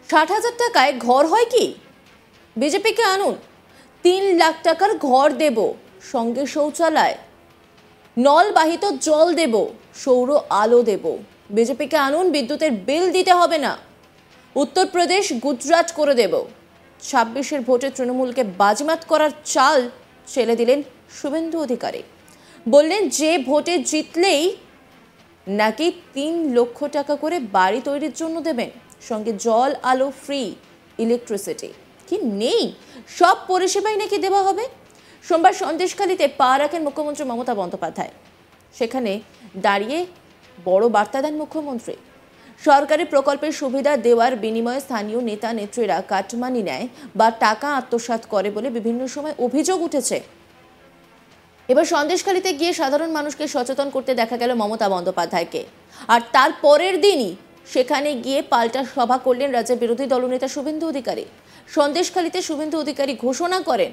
60,000 টাকায় ঘর হয় কি? বিজেপিকে আনুন, 3 লাখ টাকার ঘর দেব, সঙ্গে শৌচালয়, নলবাহিত জল দেব, সৌর আলো দেব। বিজেপিকে আনুন, বিদ্যুতের বিল দিতে হবে না। উত্তরপ্রদেশ গুজরাট করে দেব। 26-এর ভোটে তৃণমূলকে বাজিমাত করার চাল ছেলে দিলেন শুভেন্দু অধিকারী। বললেন যে ভোটে জিতলেই নাকি 3 লক্ষ টাকা করে বাড়ি তৈরির জন্য দেবেন, সঙ্গে জল আলো ফ্রি, ইলেকট্রিসিটি কি নেই, সব পরিষেবাই নাকি দেওয়া হবে। সোমবার সন্দেশখালীতে পা রাখেন মুখ্যমন্ত্রী মমতা বন্দ্যোপাধ্যায়। সেখানে দাঁড়িয়ে বড় বার্তা দেন মুখ্যমন্ত্রী। সরকারি প্রকল্পের সুবিধা দেওয়ার বিনিময়ে স্থানীয় নেতা নেত্রীরা কাটমানি নেয় বা টাকা আত্মসাৎ করে বলে বিভিন্ন সময় অভিযোগ উঠেছে। এবার সন্দেশখালীতে গিয়ে সাধারণ মানুষকে সচেতন করতে দেখা গেল মমতা বন্দ্যোপাধ্যায়কে। আর তার পরের দিনই সেখানে গিয়ে পাল্টা সভা করলেন রাজ্যের বিরোধী দলনেতা শুভেন্দু অধিকারী। সন্দেশখালীতে শুভেন্দু অধিকারী ঘোষণা করেন,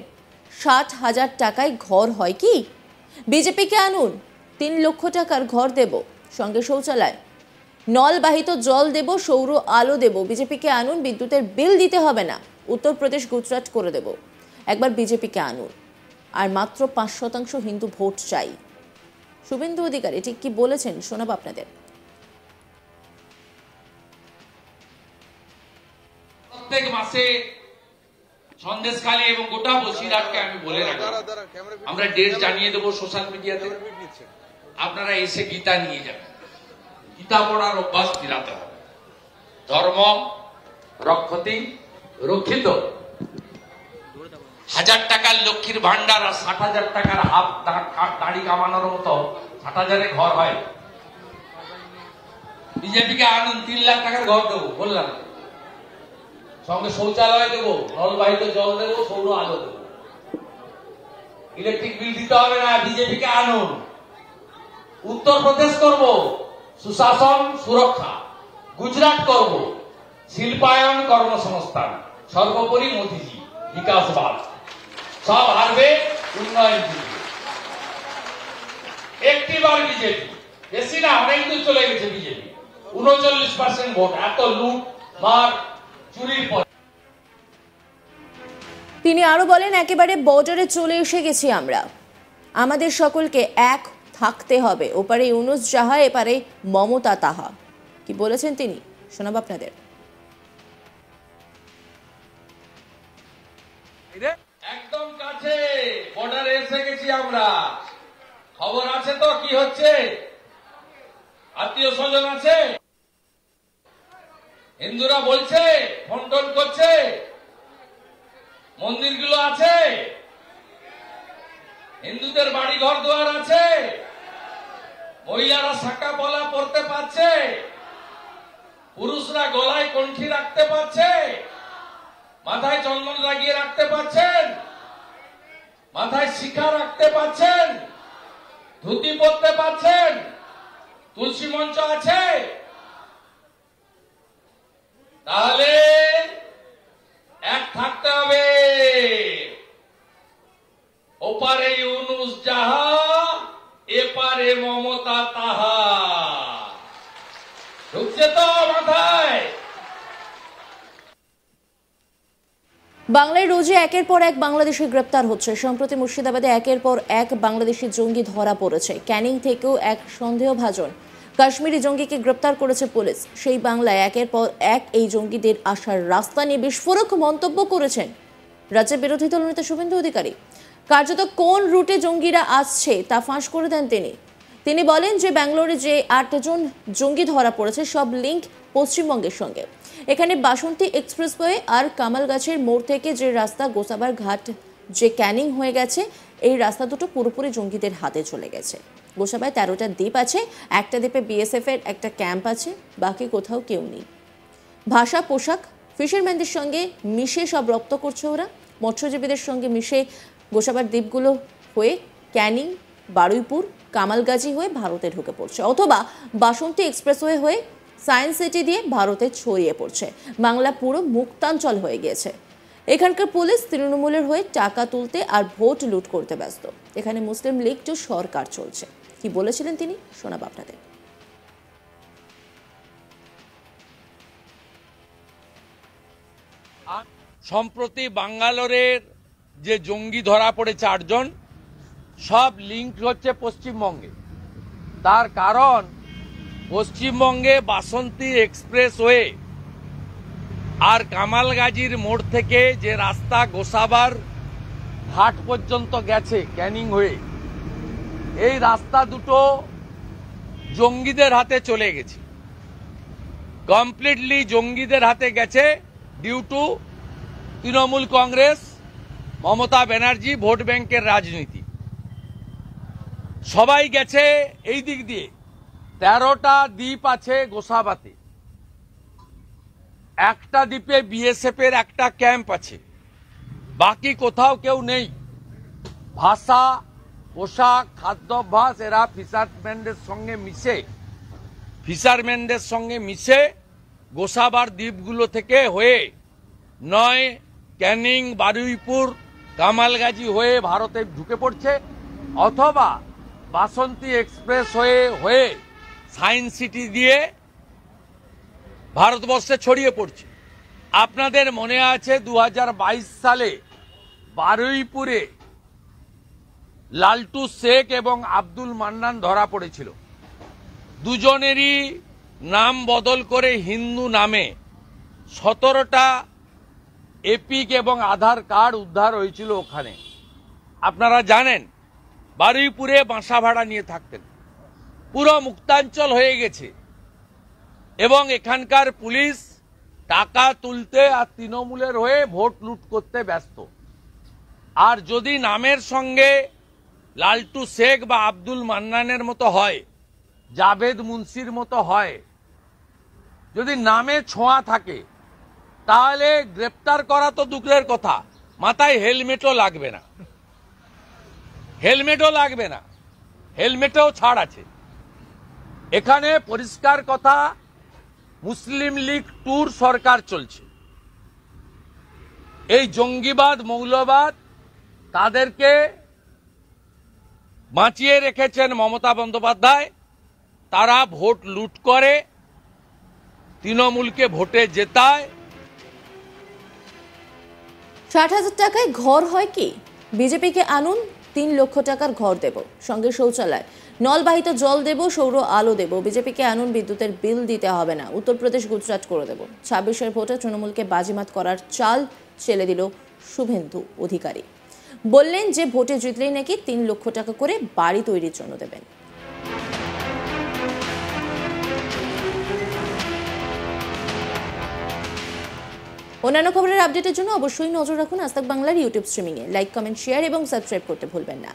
60,000 টাকায় ঘর হয় কি? বিজেপিকে আনুন, 3 লক্ষ টাকার ঘর দেব, সঙ্গে শৌচালয়, নলবাহিত জল দেব, সৌর আলো দেব। বিজেপিকে আনুন, বিদ্যুতের বিল দিতে হবে না। উত্তরপ্রদেশ গুজরাট করে দেব। একবার বিজেপিকে আনুন, আর মাত্র 5% হিন্দু ভোট চাই। শুভেন্দু অধিকারী ঠিক কি বলেছেন শোনাবো আপনাদের। প্রত্যেক মাসে সন্দেশখালী এবং গোটা বসিরহাটকে আমি বলে রাখি, আমরা ডেট জানিয়ে দেবো সোশ্যাল মিডিয়াতে, আপনারা এসে গীতা নিয়ে যাবেন। গীতা পড়ার অভ্যাস ফিরাতে হবে। ধর্ম রক্ষতি রক্ষিত। 1000 টাকার লক্ষ্মীর ভান্ডার আর 60,000 টাকার হাফ দাড়ি কামানোর মতো 60,000-এ ঘর হয়। বিজেপিকে আনুন, 3 লাখ টাকার ঘর দেবো বললাম, সঙ্গে শৌচালয় দেবো, নলবাহিত জল দেবো, সৌর আলো দেবো, ইলেকট্রিক বিল দিতে হবে না। বিজেপিকে আনুন। উত্তরপ্রদেশ করব সুশাসন সুরক্ষা, গুজরাট করব শিল্পায়ন কর্মসংস্থান, সর্বোপরি মোদিজি বিকাশবাদ। সব হারবে, উন্নয়ন দিবে। একটিবার বিজেপি, বেশি না, অনেক দূর চলে গেছে বিজেপি। 39% ভোট, এত লুট মার চুরির পর। তিনি আরো বলেন, একেবারে বর্ডারে চলে এসে গেছি আমরা। আমাদের সকলকে এক থাকতে হবে। ওপারে ইউনুস যাহা, এপারে মমতা তাহা। কি বলেছেন তিনি শোনাবো আপনাদের। একদম কাছে বর্ডারে এসে গেছি আমরা। খবর আছে তো কি হচ্ছে? আত্মীয় স্বজন আছে, হিন্দুরা বলছে, ফোন টোন করছে, মন্দিরগুলো আছে, হিন্দুদের বাড়ি ঘর দুয়ার আছে, মহিলারা শাঁকা পলা পরতে পারছে, পুরুষরা গলায় কণ্ঠি রাখতে পারছে, মাথায় চন্দন লাগিয়ে রাখতে পারছেন, মাথায় শিখা রাখতে পারছেন, ধুতি পরতে পারছেন, তুলসী মঞ্চ আছে। তাহলে এক থাকতে হবে। ওপারে ইউনুস যাহা, এপারে মমতা তাহা। ঢুকছে তো মাথায়? বাংলায় রোজে একের পর এক বাংলাদেশি গ্রেপ্তার হচ্ছে। সম্প্রতি মুর্শিদাবাদে একের পর এক বাংলাদেশি জঙ্গি ধরা পড়েছে। ক্যানিং থেকেও এক সন্দেহভাজন কাশ্মীরি জঙ্গিকে গ্রেপ্তার করেছে পুলিশ। সেই বাংলায় একের পর এক এই জঙ্গিদের আসার রাস্তা নিয়ে বিস্ফোরক মন্তব্য করেছেন রাজ্যের বিরোধী দলনেতা শুভেন্দু অধিকারী। কার্যত কোন রুটে জঙ্গিরা আসছে তা ফাঁস করে দেন তিনি বলেন যে ব্যাঙ্গালোরে যে 8 জন জঙ্গি ধরা পড়েছে, সব লিঙ্ক পশ্চিমবঙ্গের সঙ্গে। এখানে বাসন্তী এক্সপ্রেসওয়ে আর কামালগাছের মোড় থেকে যে রাস্তা গোসাবার ঘাট যে ক্যানিং হয়ে গেছে, এই রাস্তা দুটো পুরোপুরি জঙ্গিদের হাতে চলে গেছে। গোসাবায় 13টা দ্বীপ আছে, একটা দ্বীপে বিএসএফ এর একটা ক্যাম্প আছে, বাকি কোথাও কেউ নেই। ভাষা, পোশাক, ফিশারম্যানদের সঙ্গে মিশে সব রপ্ত করছে ওরা। মৎস্যজীবীদের সঙ্গে মিশে গোসাবার দ্বীপগুলো হয়ে ক্যানিং, বারুইপুর, কামালগাজি হয়ে ভারতে ঢুকে পড়ছে, অথবা বাসন্তী এক্সপ্রেসওয়ে হয়ে সায়েন্স সিটি দিয়ে ভারতে ছড়িয়ে পড়ছে। বাংলা পুরো মুক্তাঞ্চল হয়ে গিয়েছে। এখানকার পুলিশ তৃণমূলের হয়ে টাকা তুলতে আর ভোট লুট করতে ব্যস্ত। এখানে মুসলিম লীগ তো সরকার চলছে। কি বলেছিলেন তিনি শোনাবো আপনাদের। সম্প্রতি বাঙ্গালোরের যে জঙ্গি ধরা পড়েছে 8 জন, সব লিঙ্ক হচ্ছে পশ্চিমবঙ্গে। তার কারণ পশ্চিমবঙ্গে বাসন্তী এক্সপ্রেসওয়ে আর কামালগাজীর মোড় থেকে যে রাস্তা গোসাবার ঘাট পর্যন্ত গেছে ক্যানিং হয়ে, এই রাস্তা দুটো জঙ্গিদের হাতে চলে গেছে, কমপ্লিটলি জঙ্গিদের হাতে গেছে due to Trinamool Congress, Mamata Banerjee vote ব্যাংকের রাজনীতি। সবাই গেছে এই দিক দিয়ে। 13টা দ্বীপ আছে গোসাবাতে, একটা দ্বীপে বিএসএফ এর একটা ক্যাম্প আছে, বাকি কোথাও কেউ নেই। ভাষা, পোশাক, খাদ্যাভ্যাস এরা ফিশারম্যানদের সঙ্গে মিশে গোসাবার দ্বীপগুলো থেকে হয়ে নয় ক্যানিং, বারুইপুর, কামালগাজী হয়ে ভারতে ঢুকে পড়ছে, অথবা বাসন্তী এক্সপ্রেস হয়ে সায়েন্স সিটি দিয়ে ভারতবর্ষে ছড়িয়ে পড়ছে। আপনাদের মনে আছে 2022 সালে বারুইপুরে লালটু শেখ এবং আব্দুল মান্নান ধরা পড়েছিল। দুজনেরই নাম বদল করে হিন্দু নামে 17টা এপিক এবং আধার কার্ড উদ্ধার হয়েছিল ওখানে। আপনারা জানেন বারুইপুরে বাসা ভাড়া নিয়ে থাকতেন, পুরো মুক্তাঞ্চল হয়ে গেছে এবং এখানকার পুলিশ টাকা তুলতে আর তৃণমূলের হয়ে ভোট লুট করতে ব্যস্ত। আর যদি নামের সঙ্গে লালটু শেখ বা আব্দুল মান্নানের মতো হয়, জাভেদ মুন্সির মতো হয়, যদি নামে ছোঁয়া থাকে, তাহলে গ্রেপ্তার করা তো দূরের কথা, মাথায় হেলমেটও লাগবে না, হেলমেটেও ছাড় আছে। এখানে পরিষ্কার কথা, মুসলিম লীগ ট্যুর সরকার চলছে। এই জঙ্গিবাদ, মৌলবাদ তাদেরকে বাঁচিয়ে রেখেছেন মমতা বন্দ্যোপাধ্যায়। তারা ভোট লুট করে, তৃণমূলকে ভোটে জেতায়। 60,000 টাকায় ঘর হয় কি? বিজেপিকে আনুন, 3 লক্ষ টাকার ঘর দেব, সঙ্গে শৌচালয়, নলবাহিত জল দেব, সৌর আলো দেব। বিজেপিকে আনুন, বিদ্যুতের বিল দিতে হবে না। উত্তরপ্রদেশ, গুজরাট করে দেব। 26-এর ভোটে তৃণমূলকে বাজিমাত করার চাল চেলে দিল শুভেন্দু অধিকারী। বললেন যে ভোটে জিতলেই নাকি 3 লক্ষ টাকা করে বাড়ি তৈরির জন্য দেবেন। অন্যান্য খবরের আপডেটের জন্য অবশ্যই নজর রাখুন আজ তাক বাংলার ইউটিউব স্ট্রিমিংয়ে। লাইক, কমেন্ট, শেয়ার এবং সাবস্ক্রাইব করতে ভুলবেন না।